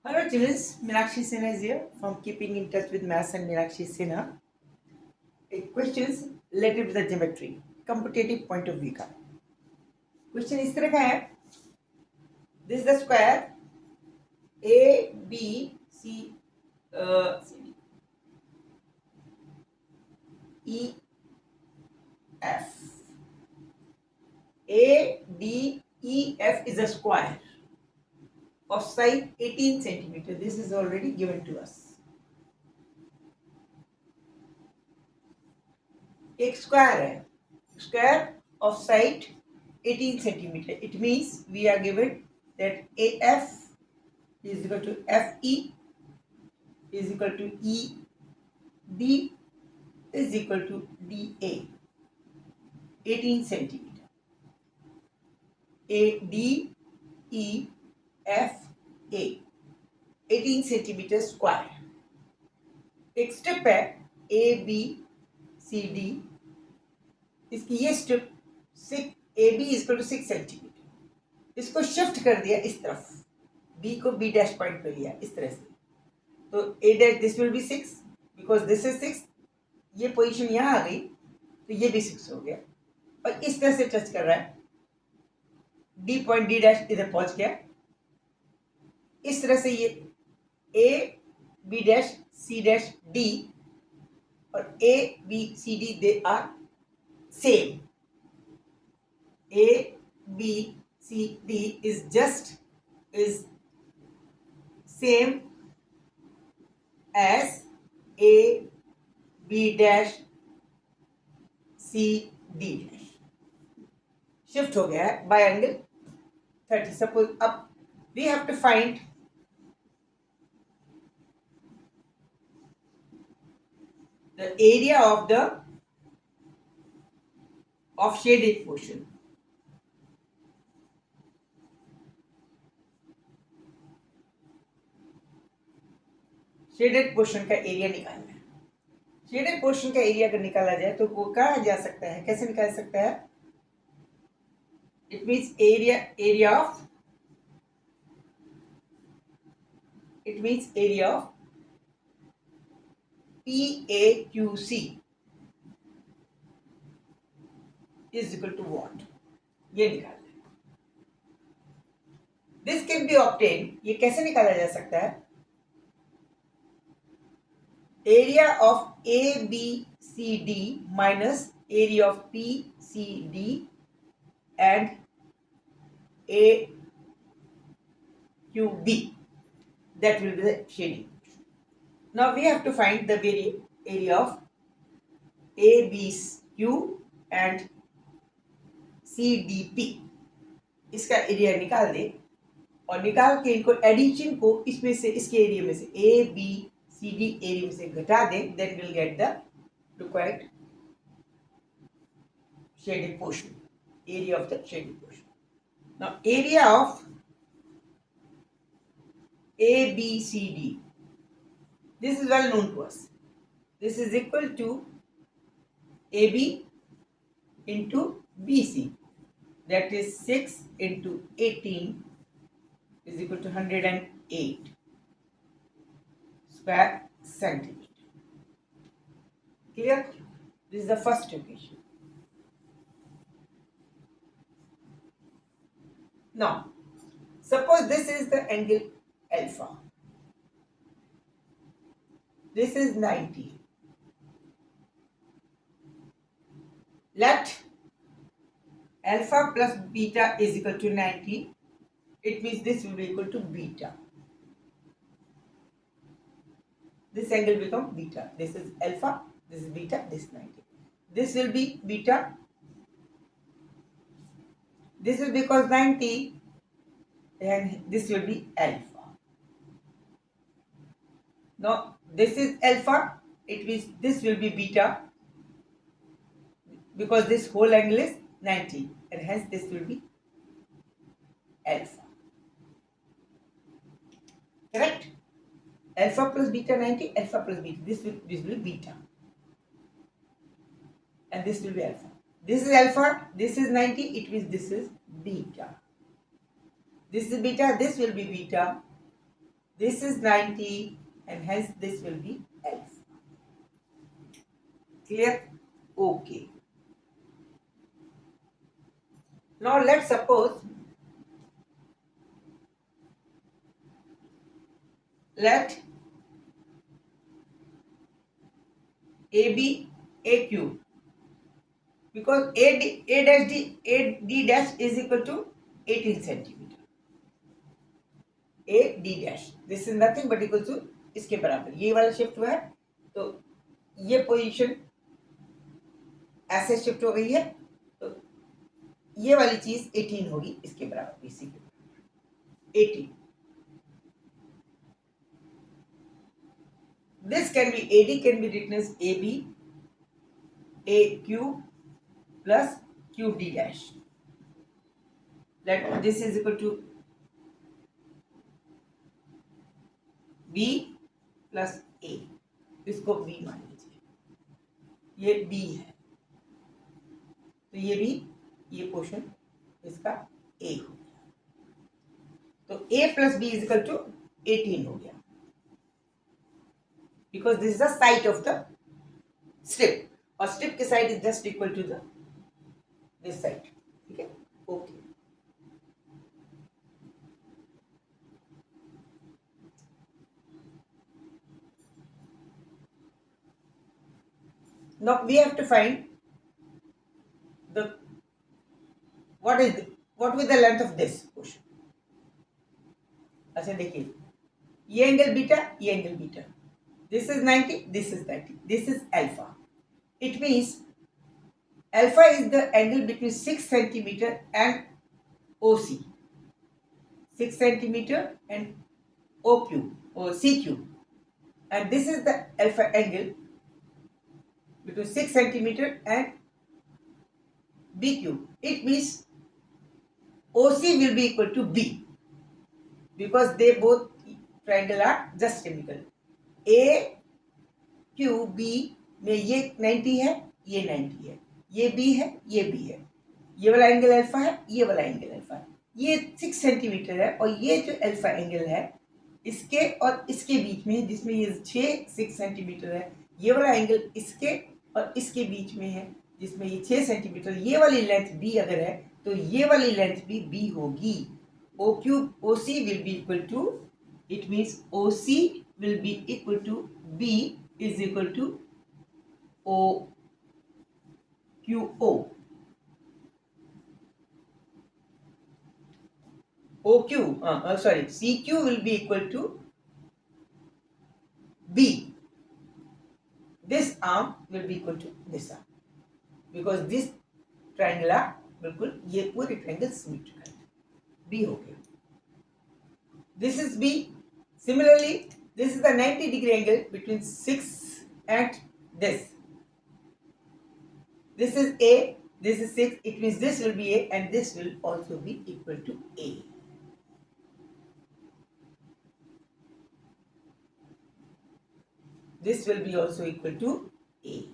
Hello children, Meenakshi Sinha is here from Keeping in Touch with Maths and Meenakshi Sinha. Questions related to the geometry, computative point of view का question इस तरह का है. This is the square A B C E F. A D E F is a square of side 18 centimeter. This is already given to us. एक square है, square of side 18 centimeter. It means we are given that AF is equal to FE is equal to ED is equal to DA. 18 centimeter. ADEFA 18 centimeter square. एक step है ABCD. इसकी ये step AB is equal to 6 centimeter. इसको shift कर दिया इस तरफ, B को B डैश पॉइंट पे लिया इस तरह से. तो A dash this will be 6 because this is 6. ये पोजीशन यहाँ आ गई तो ये भी 6 हो गया और इस तरह से टच कर रहा है. D पॉइंट D डैश इधर पहुंच गया. इस तरह से ये A B dash C dash D और A B C D they are same. A B C D is same as A B dash C D dash. Shift हो गया है बाय एंगल 30. सपोज अब we have to find the area of shaded portion. Shaded portion का area निकालना है. Shaded portion का area अगर निकाला जाए तो वो कहा जा सकता है, कैसे निकाल सकता है? It means area of PAQC is equal to what? ये निकालना है. This can be obtain. ये कैसे निकाला जा सकता है? Area of ABCD minus area of PCD and AQB. That will be the shading. Now we have to find the area of ABQ and CDP. इसका एरिया निकाल दे और निकाल के इनको एडिशन को इसमें से, इसके एरिया में से ABCD एरिया में से घटा दे. Then we'll get the required shaded portion. Area of the shaded portion. Now area of ABCD, this is well known to us. This is equal to AB into BC. That is 6 into 18 is equal to 108 square centimeter. Clear? This is the first equation. Now, suppose this is the angle alpha. This is 90. Let alpha plus beta is equal to 90. It means this will be equal to beta. This angle become beta. This is alpha, this is beta, this is 90. This will be beta. This is because 90 and this will be alpha. Now this is alpha, it means this will be beta because this whole angle is 90 and hence this will be alpha. Correct? Alpha plus beta 90, alpha plus beta. This will be beta. And this will be alpha. This is alpha, this is 90, it means this is beta. This is beta, this will be beta. This is 90 and hence this will be alpha. Clear? Okay. Now let's suppose let AB AQ, because AD dash is equal to 18 centimeter. AD dash, this is nothing but equal to इसके बराबर, ये वाला shift हुआ है तो ये position ऐसे shift हो गई है, तो ये वाली चीज 18 होगी इसके बराबर, इसी के बराबर 18. This can be AD can be written as AB AQ plus QD dash. Let this is equal to B plus A. इसको B मान लीजिए, ये B है तो ये भी, ये पोर्शन इसका A हो गया, तो A plus B is equal to 18 हो गया, because this is the side of the strip और strip के side is just equal to the this side. ठीक है, okay. Now we have to find the what will be the length of this portion. अच्छा देखिए, ये angle beta, ये angle beta, this is 90, this is 90, this is alpha. It means alpha is the angle between 6 centimeter and OC, 6 centimeter and OQ or CQ, and this is the alpha angle between 6 centimeter and BQ. It means OC will be equal to B because they both triangle are just symmetrical. A Q B में ये 90 है, ये 90 है, ये B है, ये B है, ये वाला एंगल अल्फा है, ये वाला एंगल अल्फा है, ये 6 सेंटीमीटर है और ये जो अल्फा एंगल है इसके और इसके बीच में, जिसमें ये 6 सेंटीमीटर है, ये वाला एंगल इसके और इसके बीच में है जिसमें ये 6 सेंटीमीटर, ये वाली लेंथ B अगर है तो ये वाली लेंथ भी B होगी. OC will be equal to, it means OC will be equal to B is equal to OQO. CQ will be equal to B. This arm will be equal to this arm because this triangle are बिल्कुल ये पूरे triangle symmetrical है. B हो गया. This is B. Similarly, this is the 90-degree angle between 6 and this. This is A, this is 6, it means this will be A and this will also be equal to A. This will be also equal to A.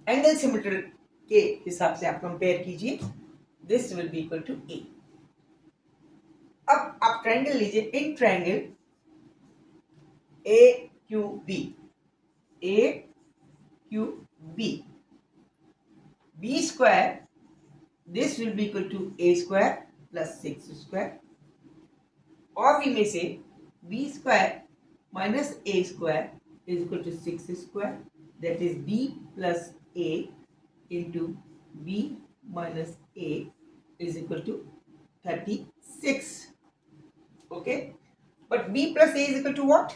Angle symmetry के हिसाब से आप compare कीजिए, this will be equal to A. अब आप triangle लीजिए, in triangle AQB, AQB, B square, this will be equal to A square plus 6 square, or we may say B square minus A square is equal to 6 square, that is B plus A into B minus A is equal to 36. Okay, but B plus A is equal to what?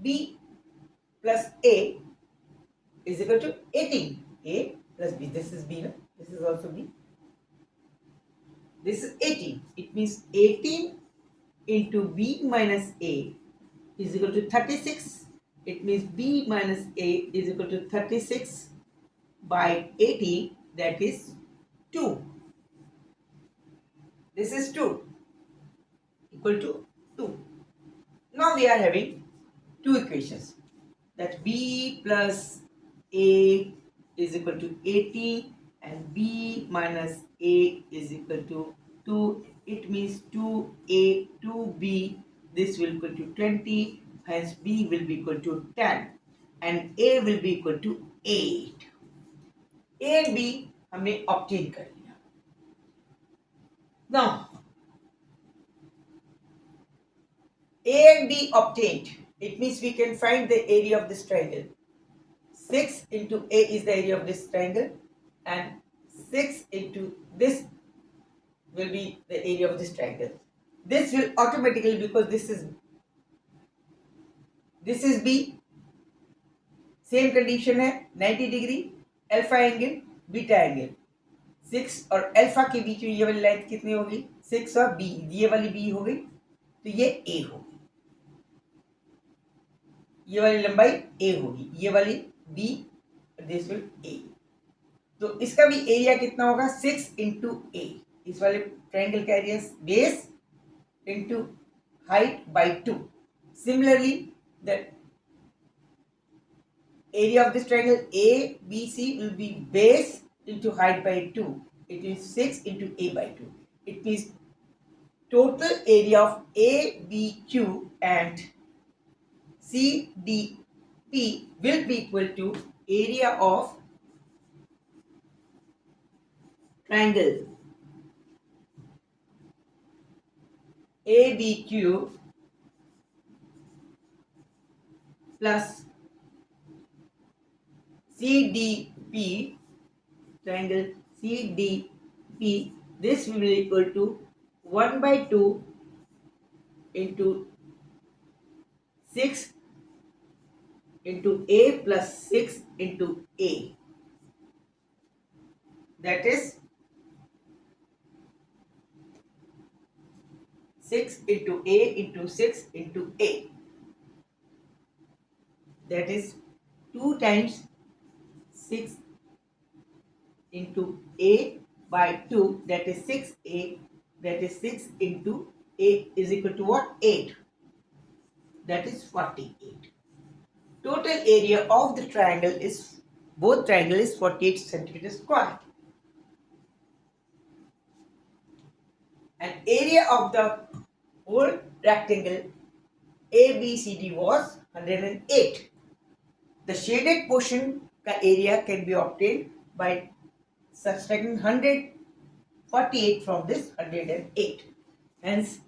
B plus A is equal to 18. A plus B, this is B, no? This is also B. This is 18. It means 18 into B minus A is equal to 36. It means B minus A is equal to 36 by 18, that is 2. This is 2 equal to 2. Now we are having two equations, that B plus A is equal to 18 and B minus A is equal to 2. It means 2A 2B this will equal to 20, hence B will be equal to 10 and A will be equal to 8. A and B हमने obtain कर लिया. Now A and B obtained. It means we can find the area of this triangle. 6 into A is the area of this triangle and 6 into this will be the area of this triangle. This will automatically, because this is B, same condition है 90 degree alpha angle beta angle 6 और alpha के बीच में ये वाली length कितनी होगी 6 और B, ये वाली B हो गई तो ये A होगी, ये वाली लंबाई A होगी, ये वाली B, दिस विल A. तो इसका भी एरिया कितना होगा 6 इंटू A. इस वाले ट्रायंगल का area base into height by 2. Similarly, the area of this triangle ABC will be base into height by 2. It is 6 into A by 2. It means total area of ABQ and CDP will be equal to area of triangle ABQ plus CDP, triangle CDP, this will be equal to 1 by 2 into 6 into A plus 6 into A. That is 6 into A into 6 into A. That is 2 times 6 into A by 2, that is 6A, that is 6 into A is equal to what? 8. That is 48. Total area of the triangle is, both triangle is 48 centimeters square. And area of the whole rectangle ABCD was 108. The shaded portion का area can be obtained by subtracting 148 from this 108. Hence,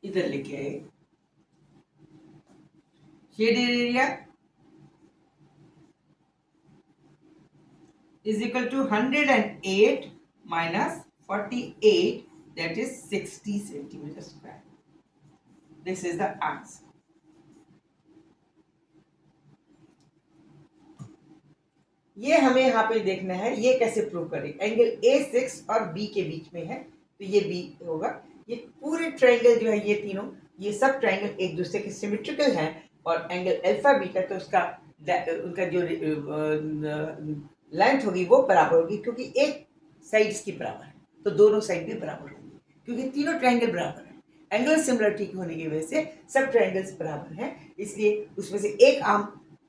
इधर लिखे है shaded area is equal to 108 minus 48, that is 60 centimeters square. This is the answer. ये हमें यहाँ पे देखना है ये कैसे प्रूव करें. एंगल A6 और B के बीच में है तो ये B होगा. ये पूरे ट्रायंगल जो है ये तीनों, ये सब ट्रायंगल एक दूसरे के सिमेट्रिकल हैं और एंगल अल्फा बीटा तो उसका उनका जो लेंथ होगी वो बराबर होगी क्योंकि एक साइड्स की बराबर है तो दोनों साइड भी बराबर होंगी क्योंकि तीनों ट्रायंगल बराबर है. एंगुलर सिमिलरिटी होने की वजह से सब ट्रायंगल्स बराबर हैं, इसलिए उसमें से एक आर्म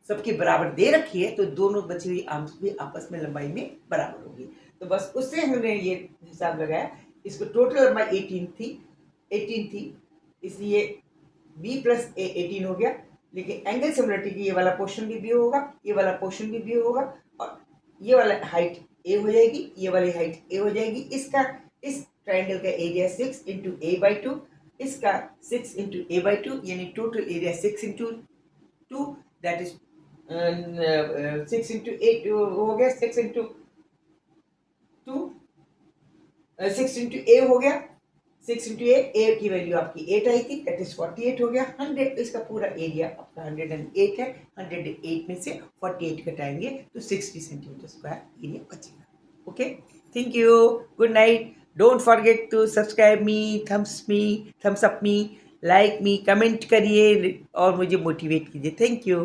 सबकी बराबर दे रखी है तो दोनों बची हुई आर्म्स भी आपस में लंबाई में बराबर होगी. तो बस उससे हमने ये हिसाब लगाया. इसको टोटल लंबाई 18 थी इसलिए B प्लस A 18 हो गया. लेकिन एंगल सिमिलरिटी की ये वाला पोर्शन भी B होगा, ये वाला पोर्शन भी B होगा और ये वाला हाइट A हो जाएगी, ये वाली हाइट A हो जाएगी. इसका इस ट्रायंगल का एरिया 6 इंटू A बाई 2, इसका 6 इंटू A बाई 2 यानी total area 6 into 2 that is 6 into 8 हो गया. 6 इंटू 2 6 इंटू A हो गया. 6 इंटू A की वैल्यू आपकी 8 आई थी, दैट इज 48 हो गया. 100 इसका पूरा एरिया आपका 108 है. 108 में से 48 घटाएंगे तो 60 सेंटीमीटर स्क्वायर एरिया बचेगा. Okay, thank you, good night. Don't forget to subscribe me, thumbs up me, like me, comment करिए और मुझे मोटिवेट कीजिए. Thank you.